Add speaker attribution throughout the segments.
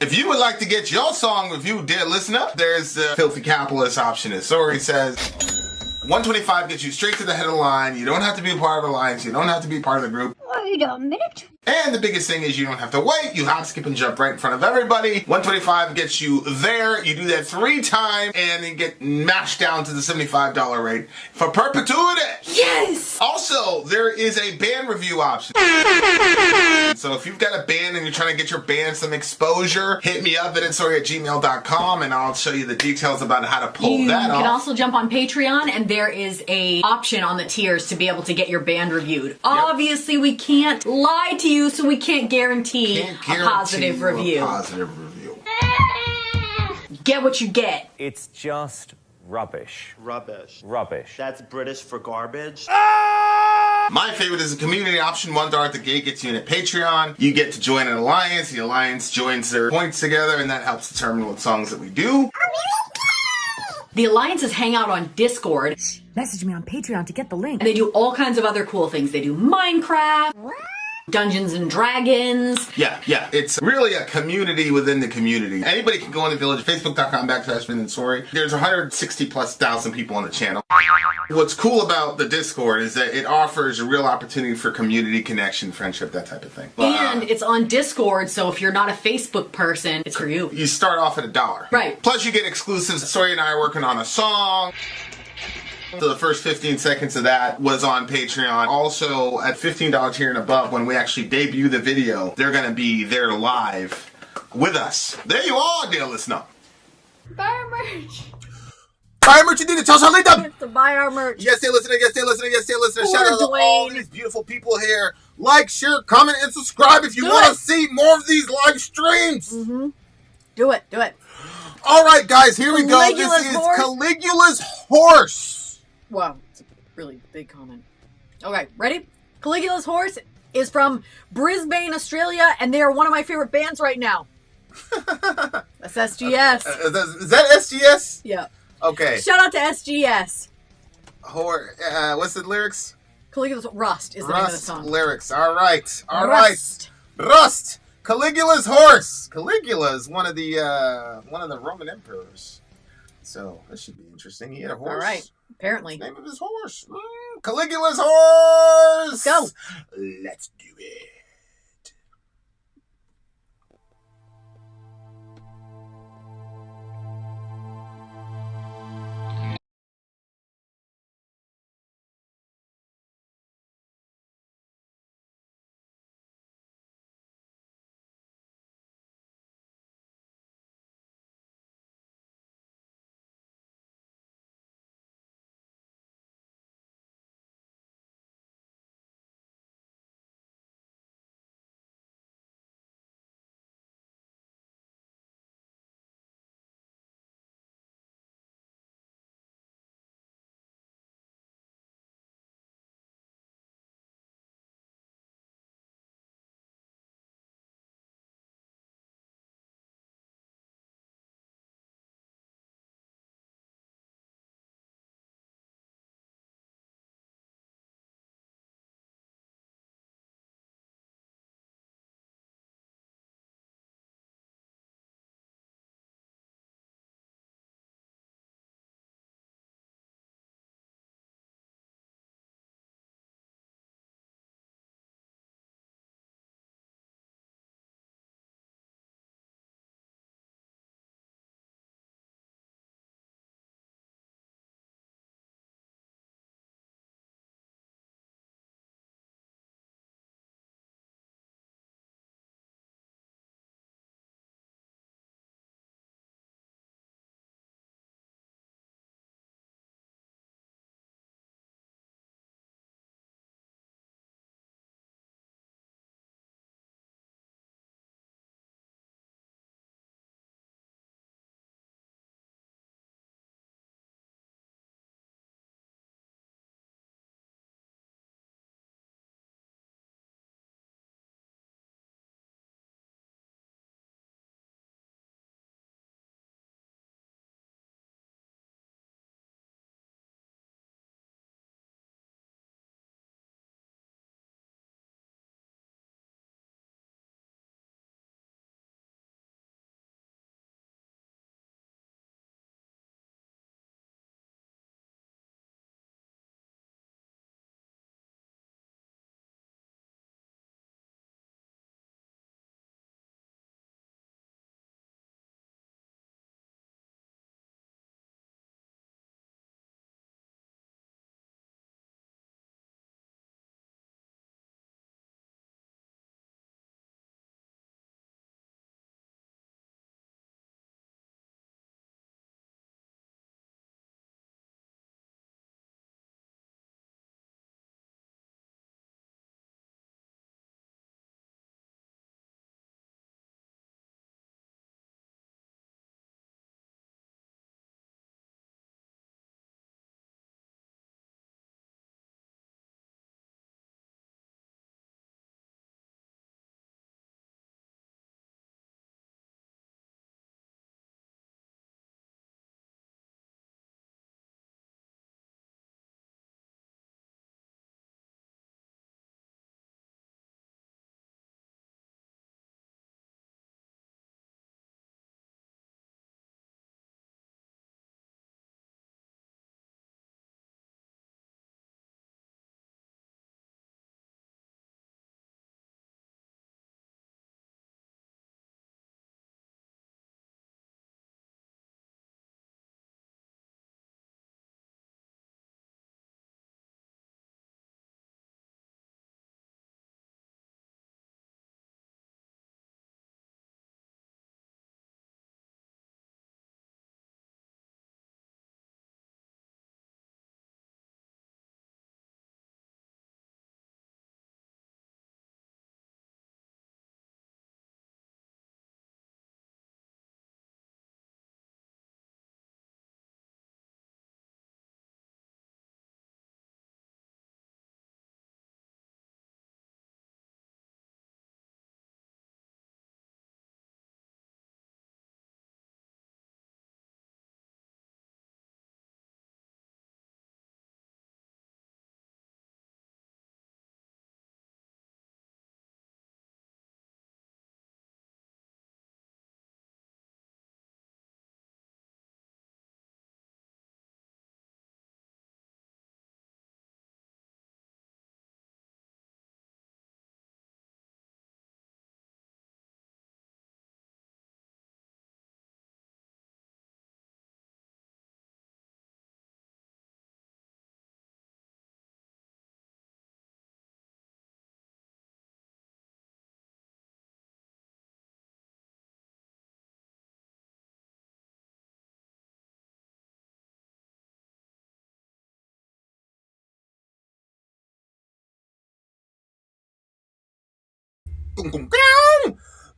Speaker 1: If you would like to get your song reviewed, dear listener, there's the Filthy Capitalist option. As Sori says, 125 gets you straight to the head of the line. You don't have to be a part of the alliance. You don't have to be part of the group.
Speaker 2: Wait a minute.
Speaker 1: And the biggest thing is you don't have to wait. You hop, skip, and jump right in front of everybody. 125 gets you there. You do that 3 times, and then get mashed down to the $75 rate for perpetuity.
Speaker 2: Yes!
Speaker 1: Also, there is a band review option. So if you've got a band and you're trying to get your band some exposure, hit me up at vinsori@gmail.com, and I'll show you the details about how to pull that off.
Speaker 3: You can also jump on Patreon, and there is a option on the tiers to be able to get your band reviewed. Yep. Obviously, we can't lie to you, so we can't guarantee a positive review. Get what you get.
Speaker 4: It's just rubbish.
Speaker 5: Rubbish.
Speaker 4: Rubbish.
Speaker 5: That's British for garbage.
Speaker 1: My favorite is the community option. $1 at the gate gets you in at Patreon. You get to join an alliance. The alliance joins their points together, and that helps determine what songs that we do.
Speaker 3: The alliances hang out on Discord.
Speaker 2: Message me on Patreon to get the link.
Speaker 3: And they do all kinds of other cool things. They do Minecraft, Dungeons and Dragons.
Speaker 1: Yeah. It's really a community within the community. Anybody can go on the village, facebook.com/Vin and Sori. There's 160,000+ people on the channel. What's cool about the Discord is that it offers a real opportunity for community connection, friendship, that type of thing.
Speaker 3: And it's on Discord, so if you're not a Facebook person, it's for you.
Speaker 1: You start off at $1.
Speaker 3: Right.
Speaker 1: Plus you get exclusives. Sori and I are working on a song. So the first 15 seconds of that was on Patreon. Also, at $15 tier and above, when we actually debut the video, they're going to be there live with us. There you are, dear listener.
Speaker 2: Buy our merch.
Speaker 1: Buy our merch, you need to tell Charlie them.
Speaker 2: To buy our merch.
Speaker 1: Yes, dear listener, yes, dear listener, yes, dear listener.
Speaker 2: Poor
Speaker 1: Shout out to all
Speaker 2: Dwayne.
Speaker 1: these beautiful people here. Like, share, comment, and subscribe if you want to see more of these live streams.
Speaker 2: Do it. Do it.
Speaker 1: All right, guys, here we go.
Speaker 2: Caligula's
Speaker 1: This is
Speaker 2: horse.
Speaker 1: Caligula's horse.
Speaker 2: Wow, it's a really big comment. Okay, ready? Caligula's Horse is from Brisbane, Australia, and they are one of my favorite bands right now. That's SGS.
Speaker 1: Is that SGS?
Speaker 2: Yeah.
Speaker 1: Okay.
Speaker 2: Shout out to SGS.
Speaker 1: What's the lyrics?
Speaker 2: Caligula's Rust is the name of the song.
Speaker 1: Lyrics. All right.
Speaker 2: Rust.
Speaker 1: Rust. Caligula's horse. Caligula is one of the Roman emperors. So this should be interesting. He had a horse.
Speaker 2: All right. Apparently.
Speaker 1: What's the name of his horse? Caligula's horse.
Speaker 2: Let's go.
Speaker 1: Let's do it.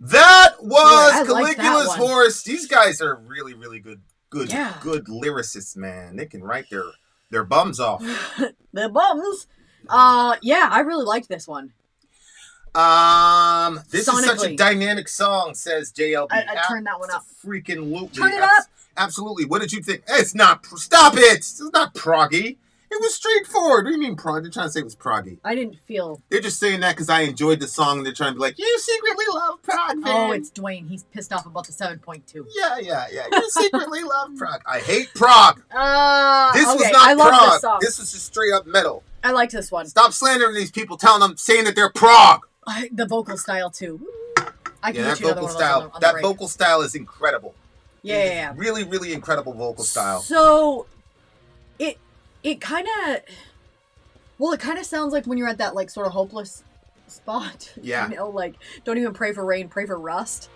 Speaker 6: That was
Speaker 2: I like that
Speaker 6: Caligula's
Speaker 2: one.
Speaker 6: horse. These guys are really, really good
Speaker 2: Yeah.
Speaker 6: lyricists, man. They can write their bums off.
Speaker 2: The bums. Yeah, I really liked this one.
Speaker 6: This is such a
Speaker 2: Sonically.
Speaker 6: dynamic song, says JLB.
Speaker 2: I turned that one up.
Speaker 6: Freaking loopy.
Speaker 2: Turn it up.
Speaker 6: Absolutely. What did you think? It's not. Stop it. It's not proggy. It was straightforward. What do you mean prog? They're trying to say it was proggy.
Speaker 2: I didn't feel.
Speaker 6: They're just saying that because I enjoyed the song. And they're trying to be like, you secretly love prog, man.
Speaker 2: Oh, it's Dwayne. He's pissed off about the 7.2.
Speaker 6: Yeah. You secretly love prog. I hate prog. This was
Speaker 2: okay,
Speaker 6: not
Speaker 2: I love
Speaker 6: prog.
Speaker 2: this song.
Speaker 6: This was just straight up metal.
Speaker 2: I liked this one.
Speaker 6: Stop slandering these people, saying that they're prog.
Speaker 2: The vocal style too. I can
Speaker 6: Yeah, that
Speaker 2: get you another
Speaker 6: vocal
Speaker 2: one
Speaker 6: style.
Speaker 2: on the
Speaker 6: That
Speaker 2: break.
Speaker 6: vocal style is incredible.
Speaker 2: Yeah.
Speaker 6: Really, really incredible vocal style.
Speaker 2: So, it kind of, well, it kind of sounds like when you're at that like sort of hopeless spot.
Speaker 6: Yeah.
Speaker 2: You know, like don't even pray for rain, pray for rust.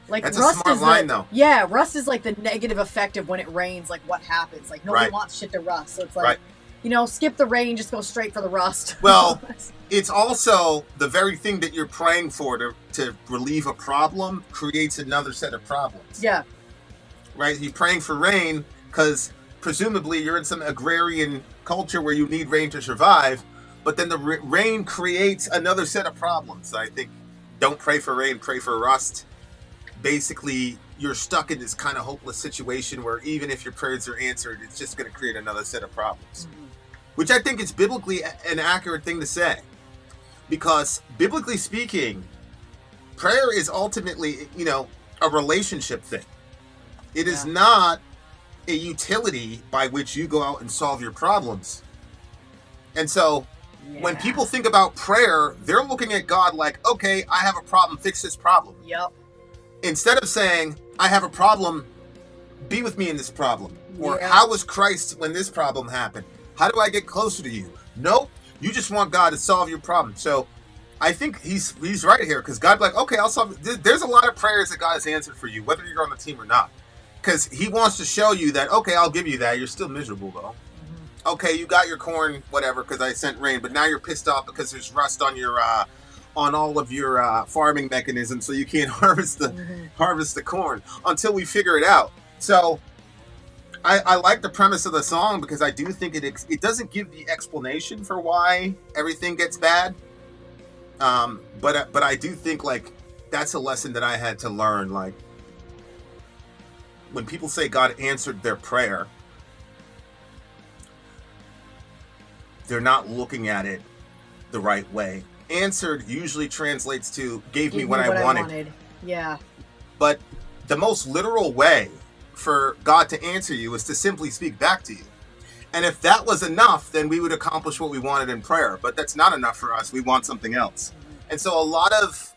Speaker 2: Like
Speaker 6: That's a
Speaker 2: rust
Speaker 6: smart
Speaker 2: is
Speaker 6: line, though.
Speaker 2: Yeah, rust is like the negative effect of when it rains. Like what happens? Like nobody
Speaker 6: Right.
Speaker 2: wants shit to rust. So it's like,
Speaker 6: Right.
Speaker 2: you know, skip the rain, just go straight for the rust.
Speaker 6: Well, it's also the very thing that you're praying for to relieve a problem creates another set of problems.
Speaker 2: yeah.
Speaker 6: Right? You're praying for rain because presumably you're in some agrarian culture where you need rain to survive, but then the rain creates another set of problems. I think don't pray for rain, pray for rust. Basically, you're stuck in this kind of hopeless situation where even if your prayers are answered, it's just going to create another set of problems. Which I think is biblically an accurate thing to say. Because biblically speaking, prayer is ultimately, a relationship thing. It is not a utility by which you go out and solve your problems. And so when people think about prayer, they're looking at God like, okay, I have a problem, fix this problem.
Speaker 2: Yep.
Speaker 6: Instead of saying, I have a problem, be with me in this problem. Or
Speaker 2: Yeah.
Speaker 6: how was Christ when this problem happened? How do I get closer to you? Nope. You just want God to solve your problem. So I think he's right here because God's like, okay, I'll solve it. There's a lot of prayers that God has answered for you, whether you're on the team or not. Because he wants to show you that, okay, I'll give you that. You're still miserable, though. Okay, you got your corn, whatever, because I sent rain. But now you're pissed off because there's rust on your on all of your farming mechanisms, so you can't harvest the corn until we figure it out. So I like the premise of the song because I do think it doesn't give the explanation for why everything gets bad. But I do think like that's a lesson that I had to learn. Like when people say God answered their prayer, they're not looking at it the right way. Answered usually translates to gave me what I wanted.
Speaker 2: Yeah.
Speaker 6: But the most literal way for God to answer you is to simply speak back to you. And if that was enough, then we would accomplish what we wanted in prayer. But that's not enough for us. We want something else. And so a lot of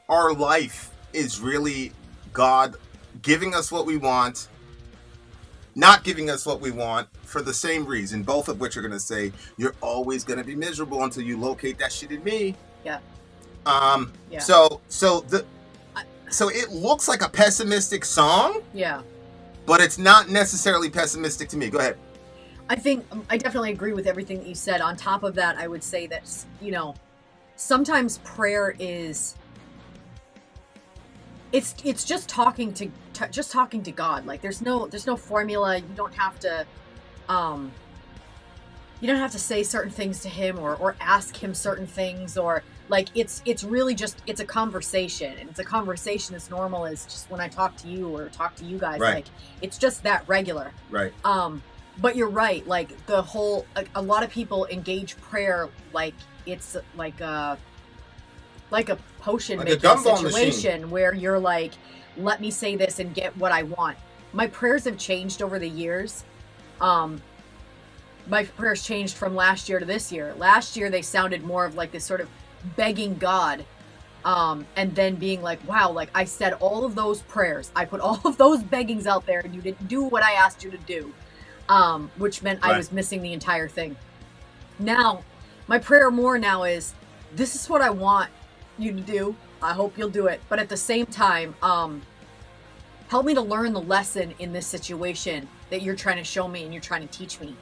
Speaker 6: our life is really God giving us what we want, not giving us what we want for the same reason, both of which are going to say, you're always going to be miserable until you locate that shit in me.
Speaker 2: Yeah. Yeah.
Speaker 6: So it looks like a pessimistic song,
Speaker 2: Yeah.
Speaker 6: but it's not necessarily pessimistic to me. Go ahead.
Speaker 2: I think I definitely agree with everything that you said. On top of that, I would say that, sometimes prayer is it's just talking to God. Like there's no formula. You don't have to say certain things to him or ask him certain things, or like it's really just it's a conversation, and it's a conversation as normal as just when I talk to you or talk to you guys.
Speaker 6: Right.
Speaker 2: Like it's just that regular.
Speaker 6: Right.
Speaker 2: But you're right. Like the whole, a lot of people engage prayer like it's like a potion
Speaker 6: Like a
Speaker 2: making
Speaker 6: gumball
Speaker 2: situation where you're like, let me say this and get what I want. My prayers have changed over the years. My prayers changed from last year to this year. Last year they sounded more of like this sort of begging God, and then being like, wow, like I said all of those prayers, I put all of those beggings out there, and you didn't do what I asked you to do. Which meant I was missing the entire thing. Now, my prayer more now is, this is what I want you to do. I hope you'll do it. But at the same time, help me to learn the lesson in this situation that you're trying to show me and you're trying to teach me.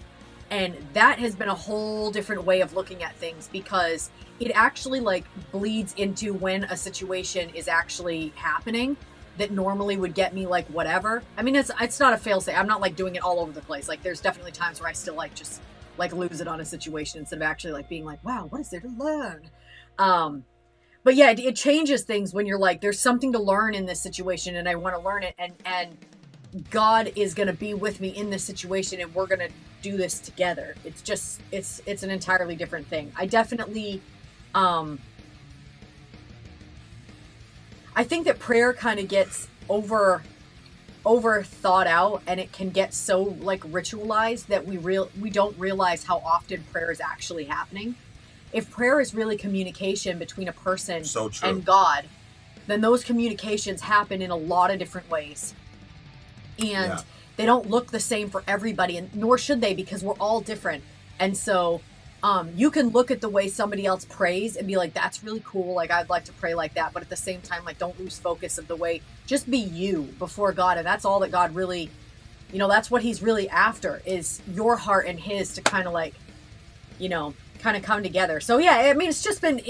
Speaker 2: And that has been a whole different way of looking at things, because it actually like bleeds into when a situation is actually happening that normally would get me like whatever. I mean, it's not a fail-safe. I'm not like doing it all over the place. Like there's definitely times where I still like just like lose it on a situation instead of actually like being like, wow, what is there to learn? But yeah, it changes things when you're like, there's something to learn in this situation and I want to learn it, and God is going to be with me in this situation and we're going to do this together. It's just, it's an entirely different thing. I definitely, I think that prayer kind of gets over thought out, and it can get so like ritualized that we don't realize how often prayer is actually happening. If prayer is really communication between a person and God, then those communications happen in a lot of different ways. And they don't look the same for everybody, and nor should they, because we're all different. And so you can look at the way somebody else prays and be like, that's really cool, like I'd like to pray like that, but at the same time, like, don't lose focus of the way, just be you before God. And that's all that God really, you know, that's what he's really after, is your heart and his to kind of like, you know, kind of come together. So yeah, I mean, it's just been,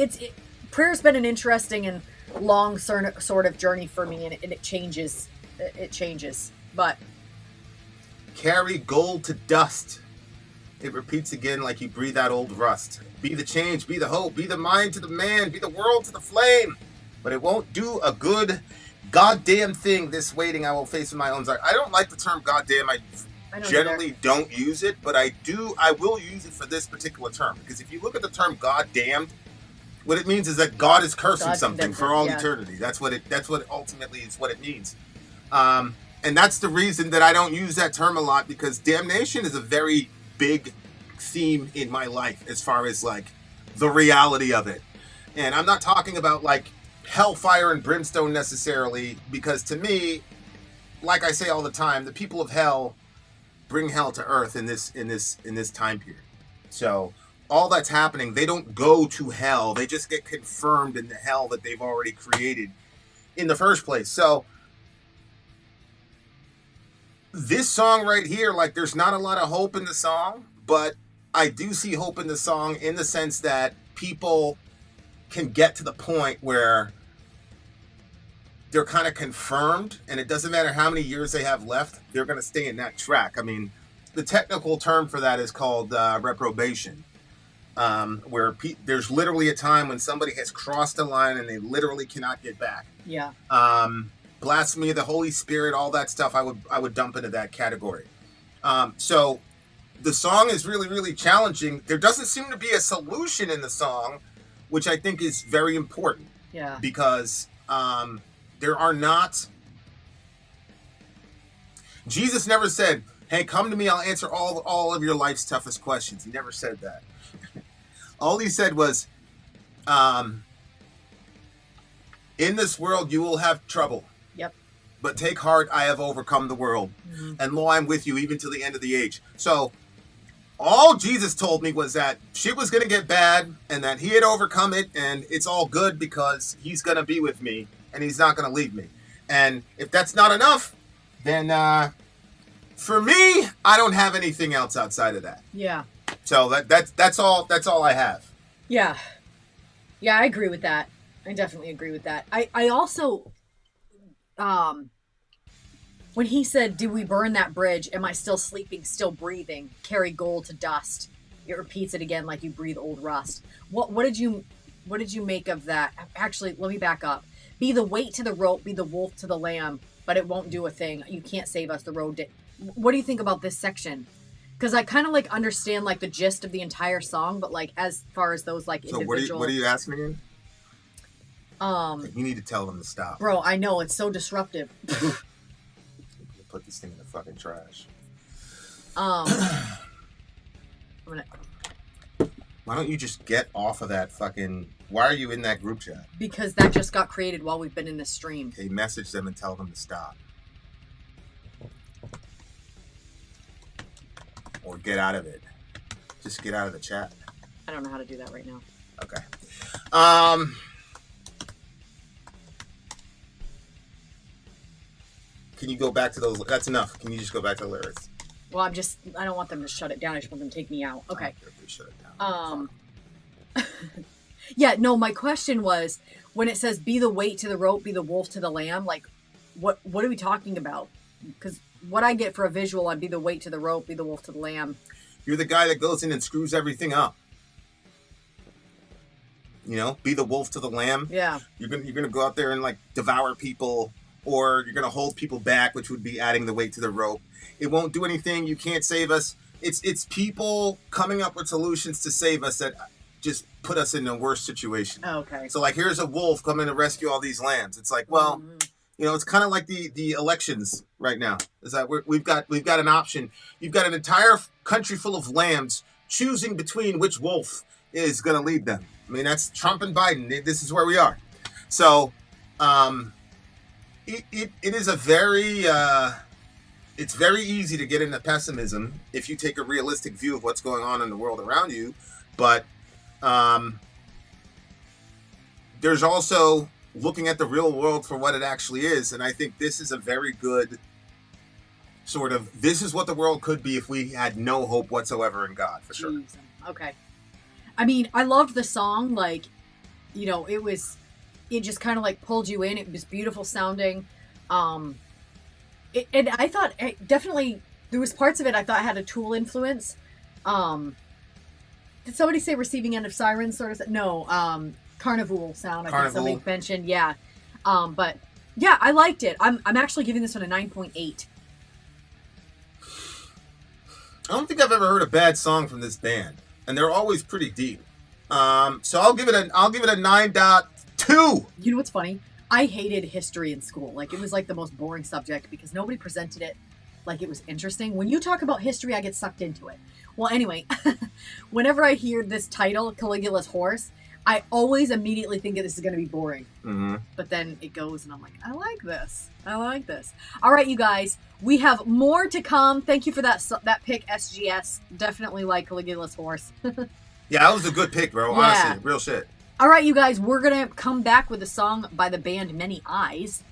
Speaker 2: prayer's been an interesting and long sort of journey for me, and it changes, but
Speaker 6: carry gold to dust. It repeats again like you breathe out old rust. Be the change, be the hope, be the mind to the man, be the world to the flame. But it won't do a good goddamn thing, this waiting I will face in my own. I don't like the term goddamn. I generally don't use it, but I will use it for this particular term. Because if you look at the term goddamned, what it means is that God is cursing something for all eternity. That's what ultimately is what it means. And that's the reason that I don't use that term a lot, because damnation is a very big theme in my life as far as like the reality of it. And I'm not talking about like hellfire and brimstone necessarily, because to me, like I say all the time, the people of hell bring hell to earth in this time period. So all that's happening, they don't go to hell, they just get confirmed in the hell that they've already created in the first place. So this song right here, like, there's not a lot of hope in the song, but I do see hope in the song in the sense that people can get to the point where they're kind of confirmed, and it doesn't matter how many years they have left, they're going to stay in that track. I mean, the technical term for that is called reprobation, where there's literally a time when somebody has crossed a line and they literally cannot get back.
Speaker 2: Yeah.
Speaker 6: Blasphemy of the Holy Spirit, all that stuff, I would dump into that category. So the song is really, really challenging. There doesn't seem to be a solution in the song, which I think is very important.
Speaker 2: Yeah.
Speaker 6: Because there are not... Jesus never said, hey, come to me, I'll answer all of your life's toughest questions. He never said that. All he said was, in this world you will have trouble.
Speaker 2: Yep.
Speaker 6: But take heart, I have overcome the world.
Speaker 2: Mm-hmm.
Speaker 6: And lo, I'm with you even to the end of the age. So all Jesus told me was that shit was going to get bad and that he had overcome it, and it's all good because he's going to be with me and he's not going to leave me. And if that's not enough, then for me, I don't have anything else outside of that.
Speaker 2: Yeah.
Speaker 6: So that's all I have.
Speaker 2: Yeah. Yeah, I agree with that. I definitely agree with that. I also, when he said, "Do we burn that bridge? Am I still sleeping, still breathing? Carry gold to dust." It repeats it again like you breathe old rust. What did you make of that? Actually, let me back up. Be the weight to the rope, be the wolf to the lamb, but it won't do a thing. You can't save us. The road. What do you think about this section? Because I kind of like understand like the gist of the entire song, but like as far as those like individual.
Speaker 6: So what are you asking again? You need to tell them to stop.
Speaker 2: Bro, I know, it's so disruptive.
Speaker 6: Put this thing in the fucking trash.
Speaker 2: I'm gonna...
Speaker 6: Why don't you just get off of that fucking... Why are you in that group chat?
Speaker 2: Because that just got created while we've been in this stream.
Speaker 6: Okay, message them and tell them to stop. Or get out of it. Just get out of the chat.
Speaker 2: I don't know how to do that right now.
Speaker 6: Okay. Can you go back to those? That's enough. Can you just go back to the lyrics?
Speaker 2: Well, I don't want them to shut it down. I just want them to take me out. Okay.
Speaker 6: Shut it down.
Speaker 2: Yeah, no, my question was, when it says be the weight to the rope, be the wolf to the lamb, like, what are we talking about? Because what I get for a visual on be the weight to the rope, be the wolf to the lamb.
Speaker 6: You're the guy that goes in and screws everything up. You know, be the wolf to the lamb.
Speaker 2: Yeah.
Speaker 6: You're gonna go out there and like devour people, or you're gonna hold people back, which would be adding the weight to the rope. It won't do anything. You can't save us. It's people coming up with solutions to save us that just put us in a worse situation.
Speaker 2: Oh, okay.
Speaker 6: So like, here's a wolf coming to rescue all these lambs. It's like, well, you know, it's kind of like the elections right now. Is that we've got an option. You've got an entire country full of lambs choosing between which wolf is going to lead them. I mean, that's Trump and Biden. This is where we are. So, it is a very it's very easy to get into pessimism if you take a realistic view of what's going on in the world around you. But there's also looking at the real world for what it actually is. And I think this is a very good sort of, this is what the world could be if we had no hope whatsoever in God, for sure.
Speaker 2: Jeez. Okay. I mean, I loved the song. Like, you know, it just kind of like pulled you in. It was beautiful sounding. And I thought definitely there was parts of it I thought had a Tool influence. Did somebody say Receiving End of Sirens sort of? No, Carnival sound. I think somebody mentioned. Yeah. But yeah, I liked it. I'm actually giving this one a 9.8.
Speaker 6: I don't think I've ever heard a bad song from this band, and they're always pretty deep. So I'll give it a 9.2.
Speaker 2: You know what's funny? I hated history in school. Like, it was like the most boring subject because nobody presented it like it was interesting. When you talk about history, I get sucked into it. Well, anyway, whenever I hear this title, Caligula's Horse, I always immediately think this is going to be boring.
Speaker 6: Mm-hmm.
Speaker 2: But then it goes and I'm like, I like this. I like this. All right, you guys, we have more to come. Thank you for that pick, SGS. Definitely like Caligula's Horse.
Speaker 6: Yeah, that was a good pick, bro. Honestly, real shit.
Speaker 2: All right, you guys, we're going to come back with a song by the band Many Eyes.